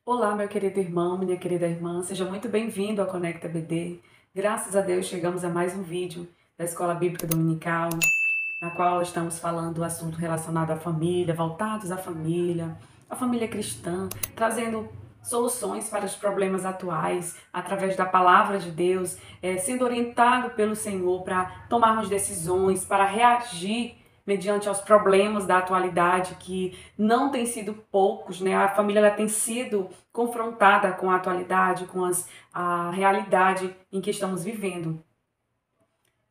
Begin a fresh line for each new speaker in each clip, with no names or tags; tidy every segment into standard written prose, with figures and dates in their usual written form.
Olá, meu querido irmão, minha querida irmã, seja muito bem-vindo ao Conecta BD. Graças a Deus chegamos a mais um vídeo da Escola Bíblica Dominical, na qual estamos falando do assunto relacionado à família, voltados à a família cristã, trazendo soluções para os problemas atuais, através da palavra de Deus, sendo orientado pelo Senhor para tomarmos decisões, para reagir mediante aos problemas da atualidade, que não têm sido poucos, né? A família ela tem sido confrontada com a atualidade, com a realidade em que estamos vivendo.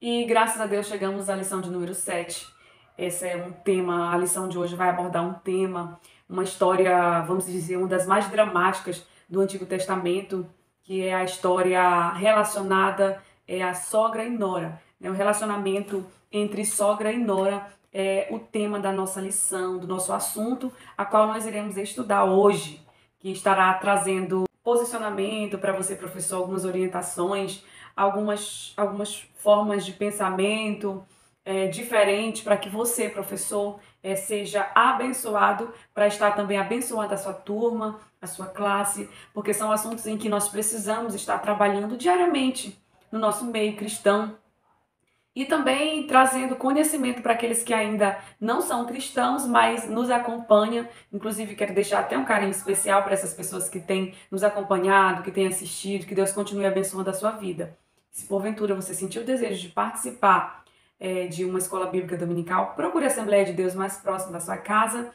E graças a Deus chegamos à lição de número 7. Esse é um tema, a lição de hoje vai abordar um tema, uma história, vamos dizer, uma das mais dramáticas do Antigo Testamento, que é a história relacionada à sogra e nora. O relacionamento entre sogra e nora é o tema da nossa lição, do nosso assunto, a qual nós iremos estudar hoje, que estará trazendo posicionamento para você, professor, algumas orientações, algumas formas de pensamento diferentes para que você, professor, seja abençoado, para estar também abençoando a sua turma, a sua classe, porque são assuntos em que nós precisamos estar trabalhando diariamente no nosso meio cristão, e também trazendo conhecimento para aqueles que ainda não são cristãos, mas nos acompanham. Inclusive, quero deixar até um carinho especial para essas pessoas que têm nos acompanhado, que têm assistido, que Deus continue abençoando a sua vida. Se porventura você sentiu o desejo de participar de uma escola bíblica dominical, procure a Assembleia de Deus mais próxima da sua casa,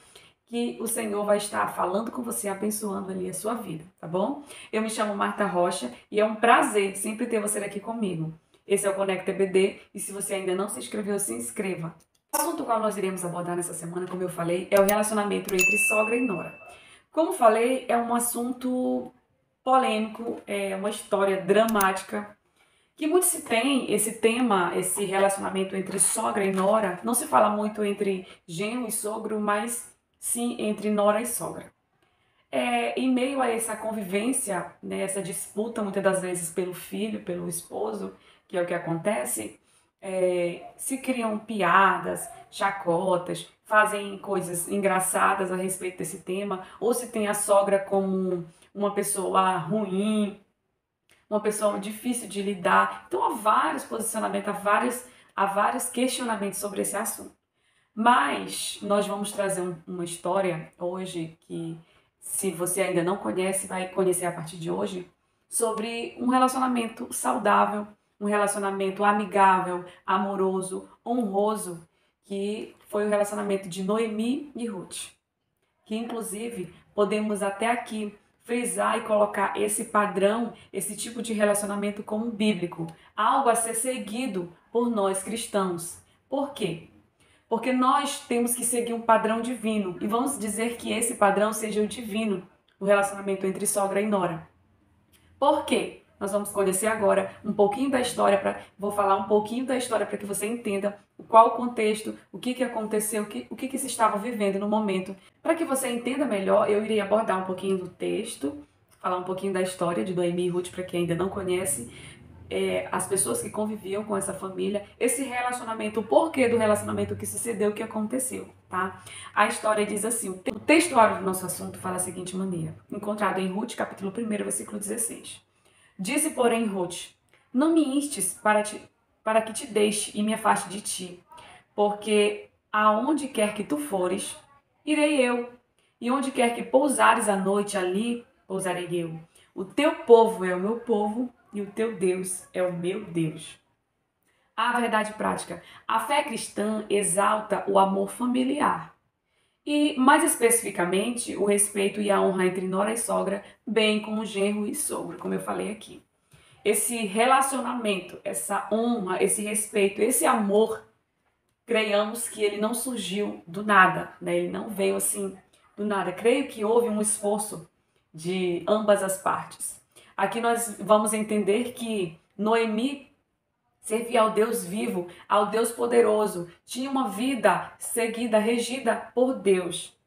que o Senhor vai estar falando com você, abençoando ali a sua vida, tá bom? Eu me chamo Marta Rocha e é um prazer sempre ter você aqui comigo. Esse é o Conecta BD e se você ainda não se inscreveu, se inscreva. O assunto qual nós iremos abordar nessa semana, como eu falei, é o relacionamento entre sogra e nora. Como falei, é um assunto polêmico, é uma história dramática, que muito se tem esse tema, esse relacionamento entre sogra e nora. Não se fala muito entre genro e sogro, mas sim entre nora e sogra. Em meio a essa convivência, né, essa disputa muitas das vezes pelo filho, pelo esposo, que é o que acontece, se criam piadas, chacotas, fazem coisas engraçadas a respeito desse tema, ou se tem a sogra como uma pessoa ruim, uma pessoa difícil de lidar. Então há vários posicionamentos, há vários questionamentos sobre esse assunto. Mas nós vamos trazer uma história hoje que, se você ainda não conhece, vai conhecer a partir de hoje, sobre um relacionamento saudável, um relacionamento amigável, amoroso, honroso, que foi o relacionamento de Noemi e Ruth. Que inclusive podemos até aqui frisar e colocar esse padrão, esse tipo de relacionamento como bíblico, algo a ser seguido por nós cristãos. Por quê? Porque nós temos que seguir um padrão divino e vamos dizer que esse padrão seja o divino, o relacionamento entre sogra e nora. Por quê? Nós vamos conhecer agora um pouquinho da história, vou falar um pouquinho da história para que você entenda qual o contexto, o que aconteceu, o que se estava vivendo no momento. Para que você entenda melhor, eu irei abordar um pouquinho do texto, falar um pouquinho da história de Noemi e Ruth para quem ainda não conhece, as pessoas que conviviam com essa família, esse relacionamento, o porquê do relacionamento que sucedeu, o que aconteceu, tá? A história diz assim, o textuário do nosso assunto fala da seguinte maneira, encontrado em Ruth, capítulo 1, versículo 16. Disse, porém, Ruth, não me instes para que te deixe e me afaste de ti, porque aonde quer que tu fores, irei eu, e onde quer que pousares a noite, ali pousarei eu. O teu povo é o meu povo, e o teu Deus é o meu Deus. A verdade prática. A fé cristã exalta o amor familiar. E, mais especificamente, o respeito e a honra entre nora e sogra, bem como genro e sogro, como eu falei aqui. Esse relacionamento, essa honra, esse respeito, esse amor, creiamos que ele não surgiu do nada, né? Ele não veio assim do nada. Creio que houve um esforço de ambas as partes. Aqui nós vamos entender que Noemi servia ao Deus vivo, ao Deus poderoso, tinha uma vida seguida, regida por Deus.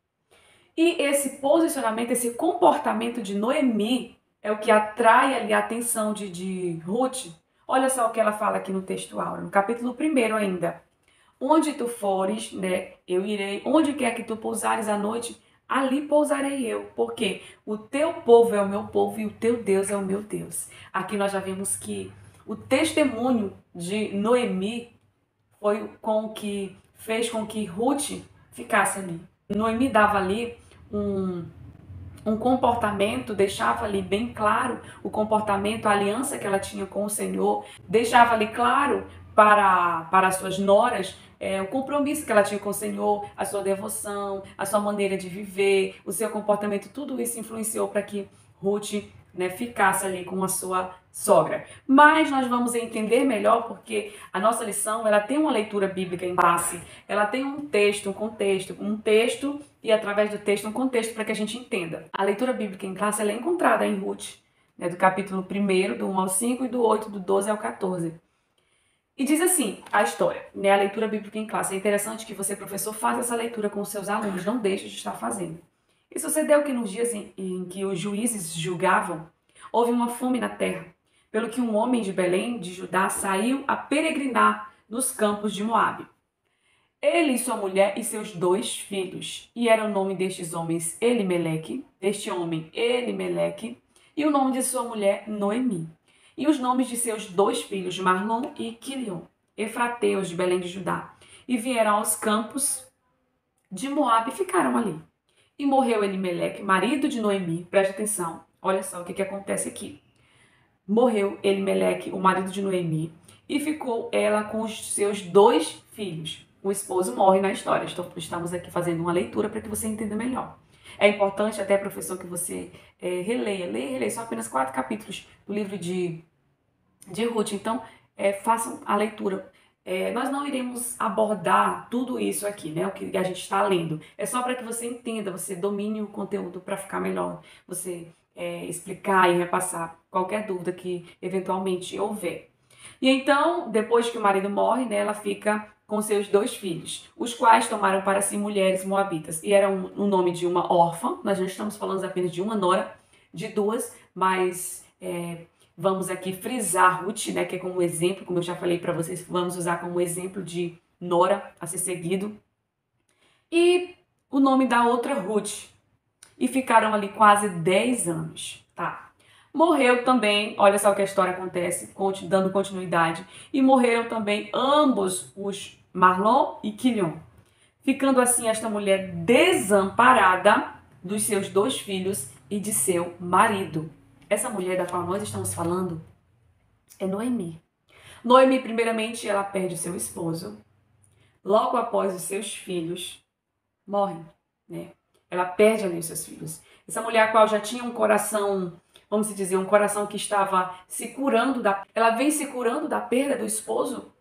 E esse posicionamento, esse comportamento de Noemi é o que atrai ali a atenção de Ruth. Olha só o que ela fala aqui no textual, no capítulo 1 ainda. Onde tu fores, né, eu irei. Onde quer que tu pousares à noite, ali pousarei eu, porque o teu povo é o meu povo e o teu Deus é o meu Deus. Aqui nós já vimos que o testemunho de Noemi foi com que fez com que Ruth ficasse ali. Noemi dava ali um comportamento, deixava ali bem claro o comportamento, a aliança que ela tinha com o Senhor, deixava ali claro para as suas noras o compromisso que ela tinha com o Senhor, a sua devoção, a sua maneira de viver, o seu comportamento, tudo isso influenciou para que Ruth, né, ficasse ali com a sua sogra. Mas nós vamos entender melhor porque a nossa lição ela tem uma leitura bíblica em base, ela tem um texto, um texto e através do texto um contexto para que a gente entenda. A leitura bíblica em classe ela é encontrada em Ruth, né, do capítulo 1, do 1 ao 5 e do 8, do 12 ao 14. E diz assim a história, né, a leitura bíblica em classe. É interessante que você, professor, faça essa leitura com os seus alunos, não deixe de estar fazendo. E sucedeu que nos dias em que os juízes julgavam, houve uma fome na terra, pelo que um homem de Belém, de Judá, saiu a peregrinar nos campos de Moabe. Ele e sua mulher e seus 2 filhos. E era o nome destes homens Elimeleque, deste homem Elimeleque, e o nome de sua mulher Noemi. E os nomes de seus 2 filhos, Marlon e Quilion, efrateus de Belém de Judá. E vieram aos campos de Moabe e ficaram ali. E morreu Elimeleque, marido de Noemi. Preste atenção, olha só o que acontece aqui. Morreu Elimeleque, o marido de Noemi, e ficou ela com os seus 2 filhos. O esposo morre na história. Estamos aqui fazendo uma leitura para que você entenda melhor. É importante até, professor, que você leia só apenas 4 capítulos do livro de Ruth. Então, façam a leitura. Nós não iremos abordar tudo isso aqui, né? O que a gente está lendo. É só para que você entenda, você domine o conteúdo para ficar melhor. Você explicar e repassar qualquer dúvida que eventualmente houver. E então, depois que o marido morre, né, ela fica com seus 2 filhos, os quais tomaram para si mulheres moabitas. E era o nome de uma órfã, nós não estamos falando apenas de uma nora, de 2, mas vamos aqui frisar Ruth, né, que é como exemplo, como eu já falei para vocês, vamos usar como exemplo de nora a ser seguido. E o nome da outra Ruth. E ficaram ali quase 10 anos, tá? Morreu também, olha só que a história acontece, dando continuidade. E morreram também ambos os Marlon e Quilion. Ficando assim esta mulher desamparada dos seus 2 filhos e de seu marido. Essa mulher da qual nós estamos falando é Noemi. Noemi, primeiramente, ela perde o seu esposo. Logo após os seus filhos morrem, né? Ela perde ali os seus filhos. Essa mulher a qual já tinha um coração, vamos dizer, um coração que estava se curando ela vem se curando da perda do esposo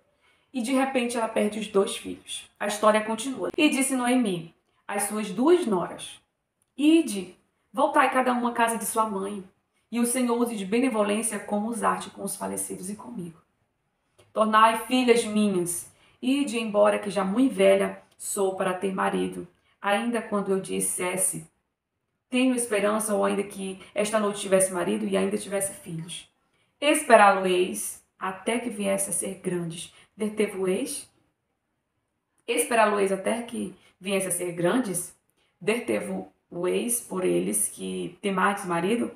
e de repente ela perde os 2 filhos. A história continua. E disse Noemi às suas 2 noras: Ide, voltai cada uma à casa de sua mãe, e o Senhor use de benevolência como usaste com os falecidos e comigo. Tornai filhas minhas, ide embora que já muito velha sou para ter marido, ainda quando eu dissesse, tenho esperança, ou ainda que esta noite tivesse marido e ainda tivesse filhos. Esperá-lo-eis até que viesse a ser grandes. Dertevo-eis? Esperá-lo-eis até que viesse a ser grandes? Dertevo-eis por eles que temades marido?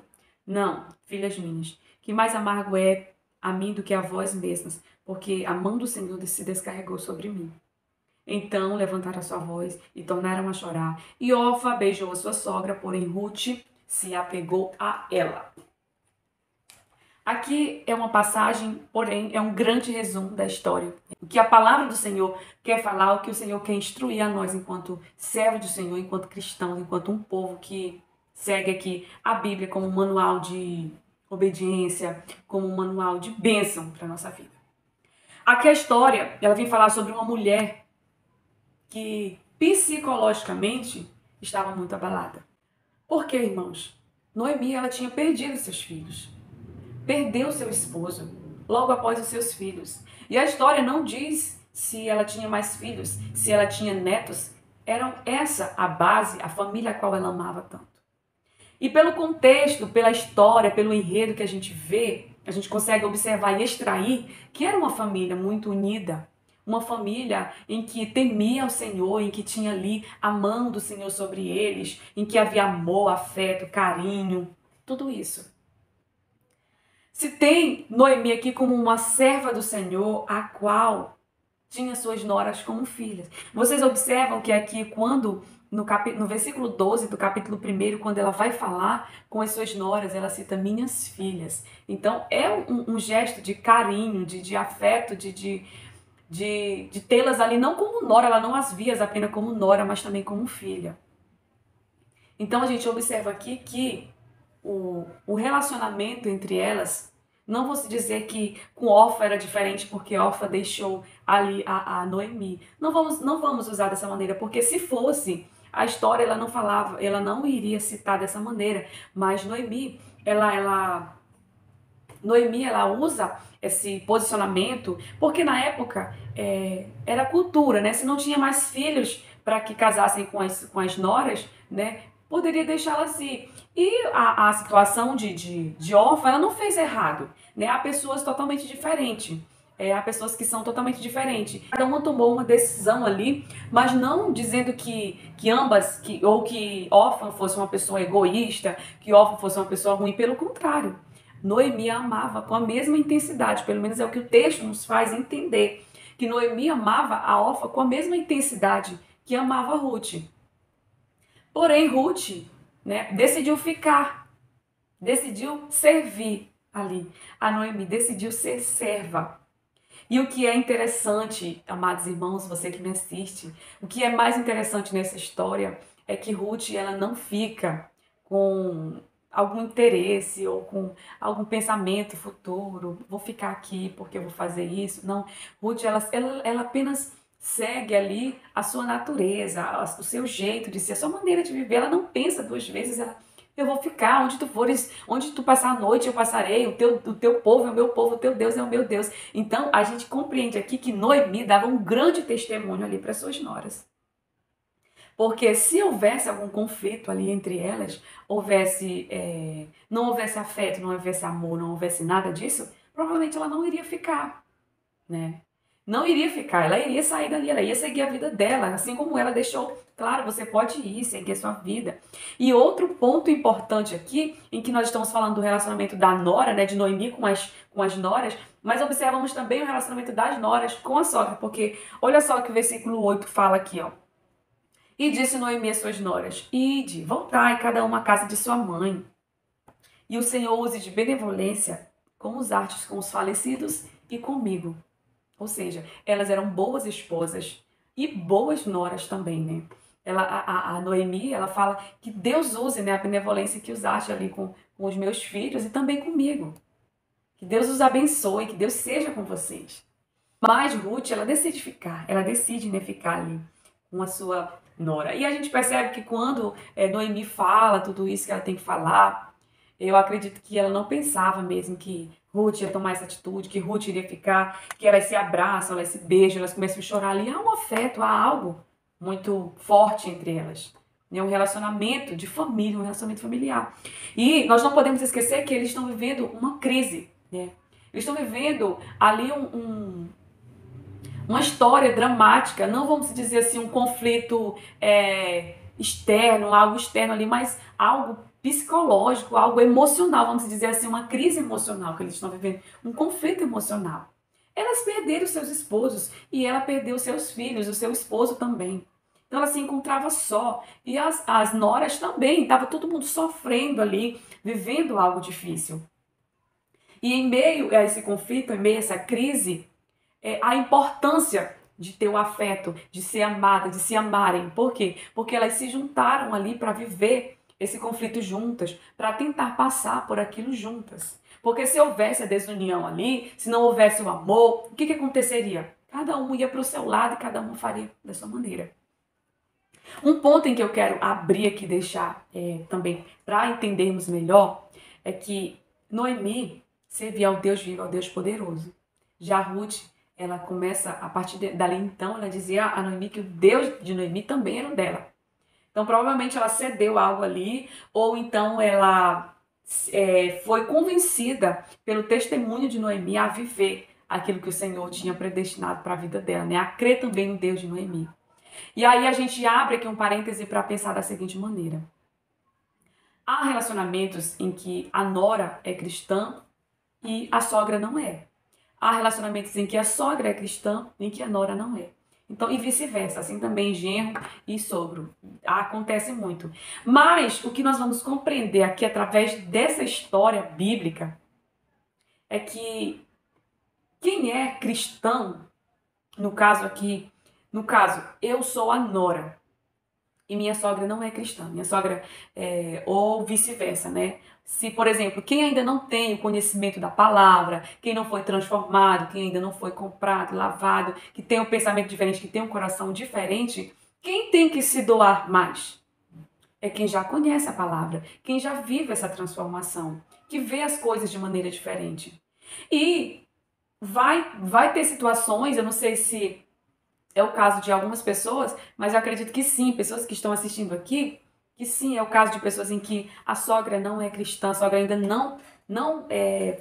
Não, filhas minhas, que mais amargo é a mim do que a vós mesmas, porque a mão do Senhor se descarregou sobre mim. Então levantaram a sua voz e tornaram a chorar. E Orfa beijou a sua sogra, porém Ruth se apegou a ela. Aqui é uma passagem, porém é um grande resumo da história. O que a palavra do Senhor quer falar, o que o Senhor quer instruir a nós enquanto servos do Senhor, enquanto cristãos, enquanto um povo que segue aqui a Bíblia como um manual de obediência, como um manual de bênção para a nossa vida. Aqui a história, ela vem falar sobre uma mulher que psicologicamente estava muito abalada. Por quê, irmãos? Noemi, ela tinha perdido seus filhos. Perdeu seu esposo logo após os seus filhos. E a história não diz se ela tinha mais filhos, se ela tinha netos. Era essa a base, a família a qual ela amava tanto. E pelo contexto, pela história, pelo enredo que a gente vê, a gente consegue observar e extrair que era uma família muito unida, uma família em que temia o Senhor, em que tinha ali a mão do Senhor sobre eles, em que havia amor, afeto, carinho, tudo isso. Se tem Noemi aqui como uma serva do Senhor, a qual tinha suas noras como filhas. Vocês observam que aqui, quando no versículo 12 do capítulo 1, quando ela vai falar com as suas noras, ela cita minhas filhas. Então, é um gesto de carinho, de afeto, de tê-las ali não como nora, ela não as via apenas como nora, mas também como filha. Então, a gente observa aqui que o relacionamento entre elas, não vou se dizer que com Orfa era diferente porque Orfa deixou ali a Noemi. Não vamos usar dessa maneira, porque se fosse, a história ela não falava, ela não iria citar dessa maneira, mas Noemi, Noemi, ela usa esse posicionamento porque na época era cultura, né? Se não tinha mais filhos para que casassem com as noras, né? Poderia deixá-las ir. E a situação de órfã, ela não fez errado, né? Há pessoas totalmente diferentes. Há pessoas que são totalmente diferentes. Cada uma tomou uma decisão ali, mas não dizendo que ambas, ou que órfã fosse uma pessoa egoísta, que órfã fosse uma pessoa ruim. Pelo contrário, Noemi amava com a mesma intensidade, pelo menos é o que o texto nos faz entender, que Noemi amava a Orfa com a mesma intensidade que amava Ruth. Porém, Ruth, né, decidiu ficar, decidiu servir ali. A Noemi decidiu ser serva. E o que é interessante, amados irmãos, você que me assiste, o que é mais interessante nessa história é que Ruth, ela não fica com algum interesse ou com algum pensamento futuro, vou ficar aqui porque eu vou fazer isso. Não, Ruth, ela apenas segue ali a sua natureza, o seu jeito de ser, a sua maneira de viver. Ela não pensa duas vezes, eu vou ficar onde tu fores, onde tu passar a noite eu passarei, o teu povo é o meu povo, o teu Deus é o meu Deus. Então a gente compreende aqui que Noemi dava um grande testemunho ali para suas noras. Porque se houvesse algum conflito ali entre elas, não houvesse afeto, não houvesse amor, não houvesse nada disso, provavelmente ela não iria ficar, né? Não iria ficar, ela iria sair dali, ela ia seguir a vida dela, assim como ela deixou, claro, você pode ir, seguir a sua vida. E outro ponto importante aqui, em que nós estamos falando do relacionamento da nora, né, de Noemi com as noras, mas observamos também o relacionamento das noras com a sogra, porque olha só o que o versículo 8 fala aqui, ó. E disse Noemi às suas noras: Ide, voltai cada uma à casa de sua mãe. E o Senhor use de benevolência com os artes com os falecidos e comigo. Ou seja, elas eram boas esposas e boas noras também, né? A Noemi, ela fala que Deus use, né, a benevolência que usaste ali com os meus filhos e também comigo. Que Deus os abençoe, que Deus seja com vocês. Mas Ruth, ela decide ficar, ela decide, né, ficar ali com a sua nora. E a gente percebe que quando Noemi fala tudo isso que ela tem que falar, eu acredito que ela não pensava mesmo que Ruth ia tomar essa atitude, que Ruth iria ficar, que elas se abraçam, elas se beijam, elas começam a chorar ali. Há um afeto, há algo muito forte entre elas. É um relacionamento de família, um relacionamento familiar. E nós não podemos esquecer que eles estão vivendo uma crise, né? Eles estão vivendo ali uma história dramática, não vamos dizer assim um conflito externo, algo externo ali, mas algo psicológico, algo emocional, vamos dizer assim, uma crise emocional que eles estão vivendo, um conflito emocional. Elas perderam seus esposos e ela perdeu seus filhos, o seu esposo também. Então ela se encontrava só. E as noras também, estava todo mundo sofrendo ali, vivendo algo difícil. E em meio a esse conflito, em meio a essa crise, a importância de ter o afeto, de ser amada, de se amarem. Por quê? Porque elas se juntaram ali para viver esse conflito juntas, para tentar passar por aquilo juntas. Porque se houvesse a desunião ali, se não houvesse o amor, o que aconteceria? Cada um ia para o seu lado e cada um faria da sua maneira. Um ponto em que eu quero abrir aqui, deixar também para entendermos melhor, é que Noemi servia ao Deus vivo, ao Deus poderoso. Já Ruth, ela começa, a partir dali então, ela dizia a Noemi que o Deus de Noemi também era o dela. Então, provavelmente ela cedeu algo ali, ou então ela foi convencida pelo testemunho de Noemi a viver aquilo que o Senhor tinha predestinado para a vida dela, né? A crer também no Deus de Noemi. E aí a gente abre aqui um parêntese para pensar da seguinte maneira. Há relacionamentos em que a nora é cristã e a sogra não é. Há relacionamentos em que a sogra é cristã e em que a nora não é. Então, e vice-versa, assim também genro e sogro. Acontece muito. Mas o que nós vamos compreender aqui através dessa história bíblica é que quem é cristão, no caso aqui, eu sou a nora e minha sogra não é cristã, minha sogra ou vice-versa, né? Se, por exemplo, quem ainda não tem o conhecimento da palavra, quem não foi transformado, quem ainda não foi comprado, lavado, que tem um pensamento diferente, que tem um coração diferente, quem tem que se doar mais? É quem já conhece a palavra, quem já vive essa transformação, que vê as coisas de maneira diferente. E vai ter situações, eu não sei se é o caso de algumas pessoas, mas eu acredito que sim, pessoas que estão assistindo aqui, que sim, é o caso de pessoas em que a sogra não é cristã, a sogra ainda não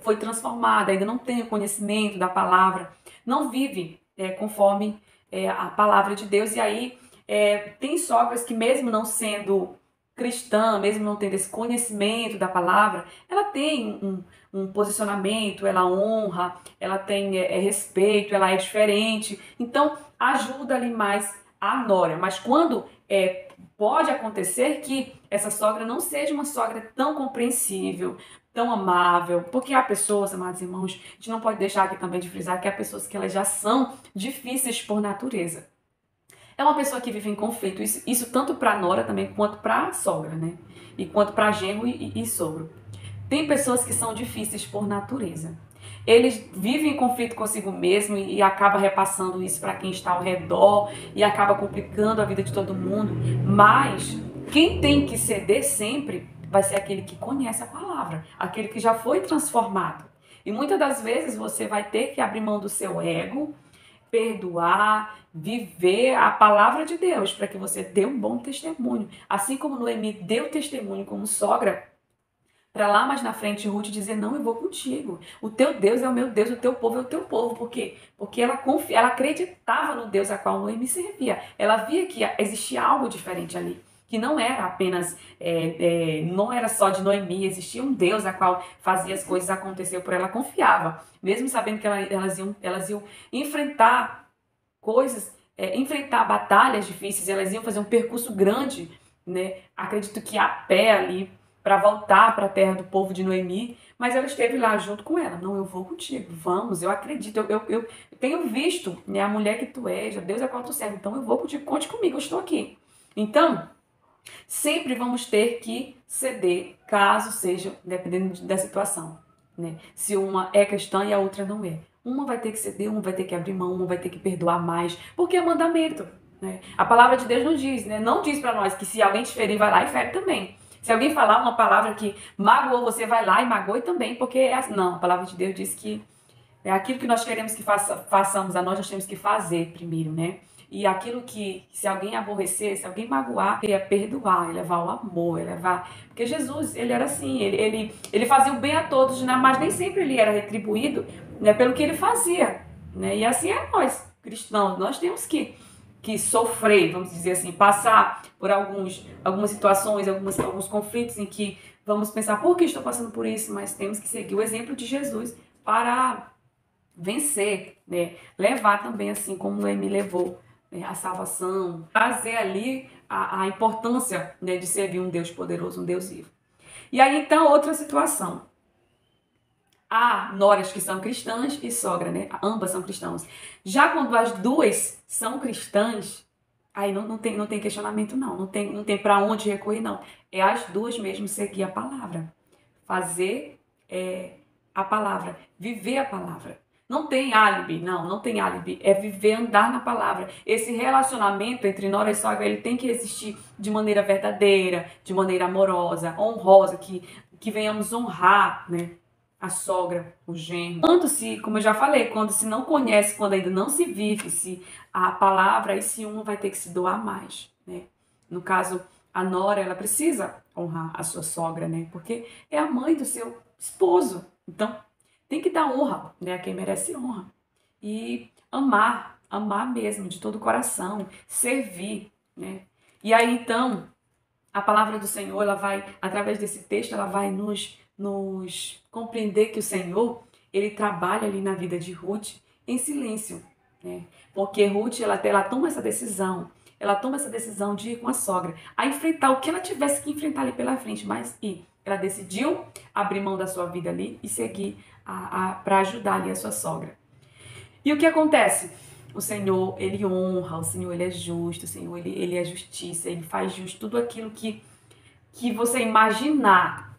foi transformada, ainda não tem o conhecimento da palavra, não vive conforme a palavra de Deus. E aí tem sogras que mesmo não sendo cristã, mesmo não tendo esse conhecimento da palavra, ela tem um posicionamento, ela honra, ela tem respeito, ela é diferente. Então, ajuda ali mais a nora. Mas quando pode acontecer que essa sogra não seja uma sogra tão compreensível, tão amável, porque há pessoas, amados irmãos, a gente não pode deixar aqui também de frisar que há pessoas que elas já são difíceis por natureza. É uma pessoa que vive em conflito, isso tanto para a nora também, quanto para a sogra, né? E quanto para genro e sogro. Tem pessoas que são difíceis por natureza. Eles vivem em conflito consigo mesmo e acaba repassando isso para quem está ao redor e acaba complicando a vida de todo mundo. Mas quem tem que ceder sempre vai ser aquele que conhece a palavra, aquele que já foi transformado. E muitas das vezes você vai ter que abrir mão do seu ego, perdoar, viver a palavra de Deus para que você dê um bom testemunho. Assim como Noemi deu testemunho como sogra, para lá mais na frente Ruth dizer, não, eu vou contigo. O teu Deus é o meu Deus, o teu povo é o teu povo. Por quê? Porque ela acreditava no Deus a qual Noemi servia. Ela via que existia algo diferente ali. Que não era apenas, não era só de Noemi, existia um Deus a qual fazia as coisas acontecer por ela, confiava. Mesmo sabendo que elas iam enfrentar coisas, enfrentar batalhas difíceis, elas iam fazer um percurso grande, né? Acredito que a pé ali, para voltar para a terra do povo de Noemi, mas ela esteve lá junto com ela. Não, eu vou contigo, vamos, eu acredito, eu tenho visto, né, a mulher que tu és, a Deus é a qual tu serve, então eu vou contigo, conte comigo, eu estou aqui. Então, sempre vamos ter que ceder, caso seja, dependendo da situação, né? Se uma é cristã e a outra não é. Uma vai ter que ceder, uma vai ter que abrir mão, uma vai ter que perdoar mais, porque é mandamento, né? A palavra de Deus não diz, né? Não diz para nós que se alguém te ferir, vai lá e fere também. Se alguém falar uma palavra que magoou, você vai lá e magoe também, porque é assim. Não, a palavra de Deus diz que é aquilo que nós queremos que façamos a nós temos que fazer primeiro, né? E aquilo que, se alguém aborrecer, se alguém magoar, é perdoar, é levar o amor, é levar... Porque Jesus, ele era assim, ele fazia o bem a todos, né? Mas nem sempre ele era retribuído, né, pelo que ele fazia, né? E assim é nós, cristãos, nós temos que sofrer, vamos dizer assim, passar por algumas situações, alguns conflitos em que vamos pensar, por que estou passando por isso? Mas temos que seguir o exemplo de Jesus para vencer, né? Levar também, assim como Noemi levou, né, a salvação, trazer ali a importância, né, de servir um Deus poderoso, um Deus vivo. E aí, então, outra situação. Há noras que são cristãs e sogra, né? Ambas são cristãos. Já quando as duas são cristãs, aí não tem questionamento, não. Não tem para onde recorrer, não. É as duas mesmo seguir a palavra. Fazer a palavra. Viver a palavra. Não tem álibi, não tem álibi. É viver, andar na palavra. Esse relacionamento entre nora e sogra, ele tem que existir de maneira verdadeira, de maneira amorosa, honrosa, que venhamos honrar, né, a sogra, o genro. Quando se, como eu já falei, quando se não conhece, quando ainda não se vive se a palavra, aí sim um vai ter que se doar mais, né? No caso, a nora, ela precisa honrar a sua sogra, né? Porque é a mãe do seu esposo. Então, tem que dar honra, né, a quem merece honra. E amar mesmo, de todo o coração, servir, né? E aí, então, a palavra do Senhor, ela vai, através desse texto, ela vai nos compreender que o Senhor, ele trabalha ali na vida de Ruth em silêncio, né? Porque Ruth, ela toma essa decisão de ir com a sogra, a enfrentar o que ela tivesse que enfrentar ali pela frente, mas ela decidiu abrir mão da sua vida ali e seguir para ajudar ali a sua sogra. E o que acontece? O Senhor, ele honra, o Senhor, ele é justo, o Senhor, ele é justiça, ele faz justo tudo aquilo que você imaginar.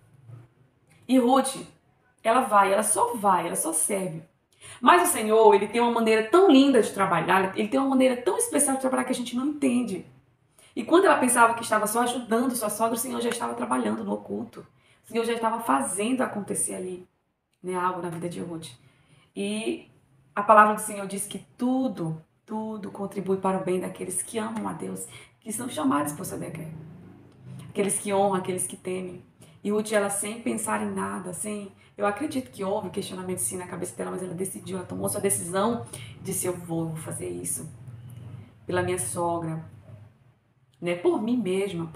E Ruth, ela só serve. Mas o Senhor, ele tem uma maneira tão linda de trabalhar, ele tem uma maneira tão especial de trabalhar que a gente não entende. E quando ela pensava que estava só ajudando sua sogra, o Senhor já estava trabalhando no oculto. O Senhor já estava fazendo acontecer ali, né, algo na vida de Ruth. E a palavra do Senhor diz que tudo contribui para o bem daqueles que amam a Deus, que são chamados por seu decreto. Aqueles que honram, aqueles que temem. E Ruth, ela sem pensar em nada, eu acredito que houve questionamento sim na cabeça dela, mas ela decidiu, ela tomou sua decisão, disse, eu vou fazer isso pela minha sogra, né, por mim mesma,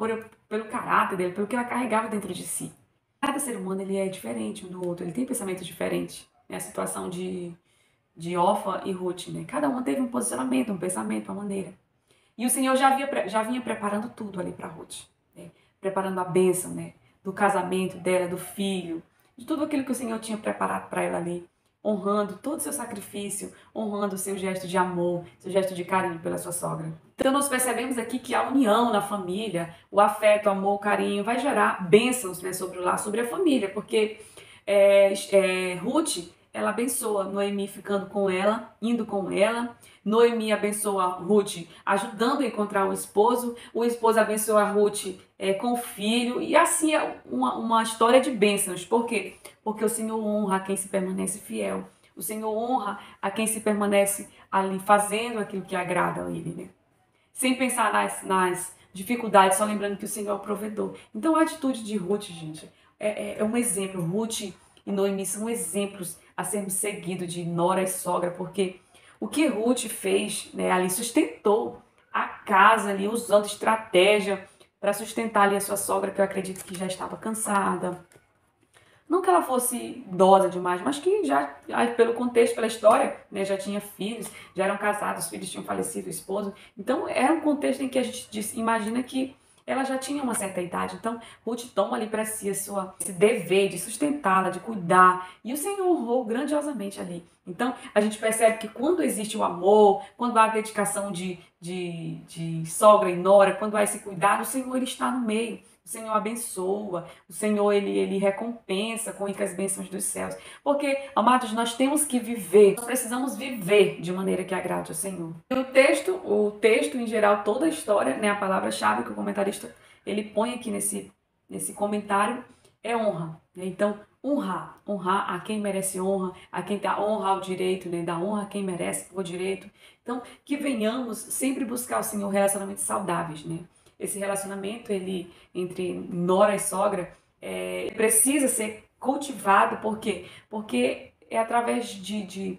pelo caráter dele, pelo que ela carregava dentro de si. Cada ser humano, ele é diferente um do outro, ele tem pensamentos diferentes. É a situação de Orfa e Ruth, né? Cada uma teve um posicionamento, um pensamento, uma maneira. E o Senhor já vinha preparando tudo ali para Ruth, né? Preparando a bênção, né? Do casamento dela, do filho, de tudo aquilo que o Senhor tinha preparado para ela ali, honrando todo o seu sacrifício, honrando o seu gesto de amor, seu gesto de carinho pela sua sogra. Então nós percebemos aqui que a união na família, o afeto, o amor, o carinho, vai gerar bênçãos, né, sobre o lar, sobre a família, porque Ruth, ela abençoa Noemi ficando com ela, indo com ela. Noemi abençoa Ruth ajudando a encontrar o esposo abençoa Ruth com o filho, e assim é uma história de bênçãos. Por quê? Porque o Senhor honra a quem se permanece fiel. O Senhor honra a quem se permanece ali fazendo aquilo que agrada a Ele, né? Sem pensar nas dificuldades, só lembrando que o Senhor é o provedor. Então a atitude de Ruth, gente, é um exemplo. Ruth e Noemi são exemplos a sermos seguidos de nora e sogra, porque o que Ruth fez, né, ali sustentou a casa ali, usando estratégia para sustentar ali a sua sogra, que eu acredito que já estava cansada. Não que ela fosse idosa demais, mas que já, pelo contexto, pela história, né, já tinha filhos, já eram casados, os filhos tinham falecido, o esposo. Então, era um contexto em que a gente imagina que ela já tinha uma certa idade. Então, Ruth toma ali para si esse dever de sustentá-la, de cuidar. E o Senhor honrou grandiosamente ali. Então, a gente percebe que quando existe o amor, quando há a dedicação de sogra e nora, quando há esse cuidado, o Senhor, ele está no meio. O Senhor abençoa, o Senhor, ele recompensa com ricas bênçãos dos céus. Porque, amados, nós temos que viver, nós precisamos viver de maneira que agrade ao Senhor. E o texto em geral, toda a história, né, a palavra-chave que o comentarista ele põe aqui nesse comentário é honra. Né? Então, honrar a quem merece honra, a quem dá honra ao direito, né? Dá honra a quem merece o direito. Então, que venhamos sempre buscar o Senhor relacionamentos saudáveis, né? Esse relacionamento entre nora e sogra precisa ser cultivado. Por quê? Porque é através de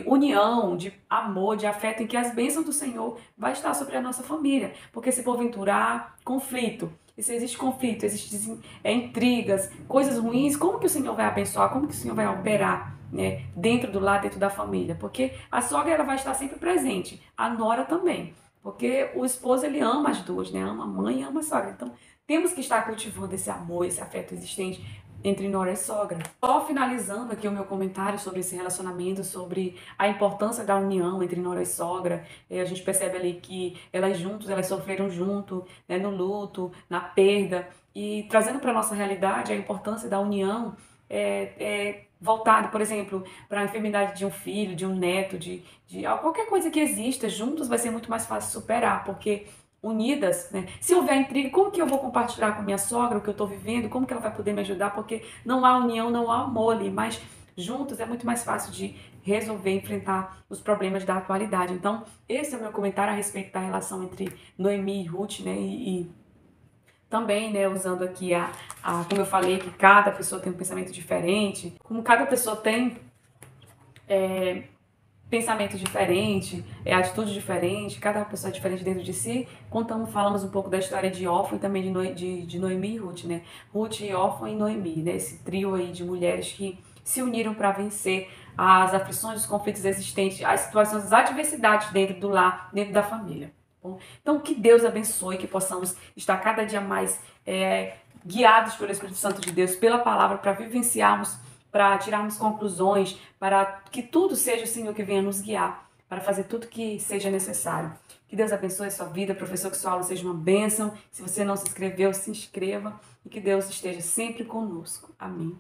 união, de amor, de afeto, em que as bênçãos do Senhor vai estar sobre a nossa família. Porque se porventura há conflito, e se existe conflito, existem intrigas, coisas ruins, como que o Senhor vai abençoar? Como que o Senhor vai operar, né, dentro do lar, dentro da família? Porque a sogra, ela vai estar sempre presente, a nora também. Porque o esposo, ele ama as duas, né? Ama a mãe e ama a sogra. Então, temos que estar cultivando esse amor, esse afeto existente entre nora e sogra. Só finalizando aqui o meu comentário sobre esse relacionamento, sobre a importância da união entre nora e sogra. A gente percebe ali que elas sofreram junto, né, no luto, na perda. E trazendo para a nossa realidade a importância da união voltado, por exemplo, para a enfermidade de um filho, de um neto, de qualquer coisa que exista, juntos vai ser muito mais fácil superar, porque unidas, né? Se houver intriga, como que eu vou compartilhar com minha sogra o que eu estou vivendo? Como que ela vai poder me ajudar? Porque não há união, não há amor ali, mas juntos é muito mais fácil de resolver, enfrentar os problemas da atualidade. Então, esse é o meu comentário a respeito da relação entre Noemi e Ruth, né? Também, né, usando aqui como eu falei, que cada pessoa tem um pensamento diferente, como cada pessoa tem pensamento diferente, atitude diferente, cada pessoa é diferente dentro de si. Falamos um pouco da história de Orfa e também de Noemi e Ruth, né? Ruth, Orfa e Noemi, né? Esse trio aí de mulheres que se uniram para vencer as aflições, os conflitos existentes, as situações, as adversidades dentro do lar, dentro da família. Bom, então, que Deus abençoe, que possamos estar cada dia mais guiados pelo Espírito Santo de Deus, pela palavra, para vivenciarmos, para tirarmos conclusões, para que tudo seja o Senhor que venha nos guiar, para fazer tudo que seja necessário. Que Deus abençoe a sua vida, professor, que sua aula seja uma bênção. Se você não se inscreveu, se inscreva e que Deus esteja sempre conosco. Amém.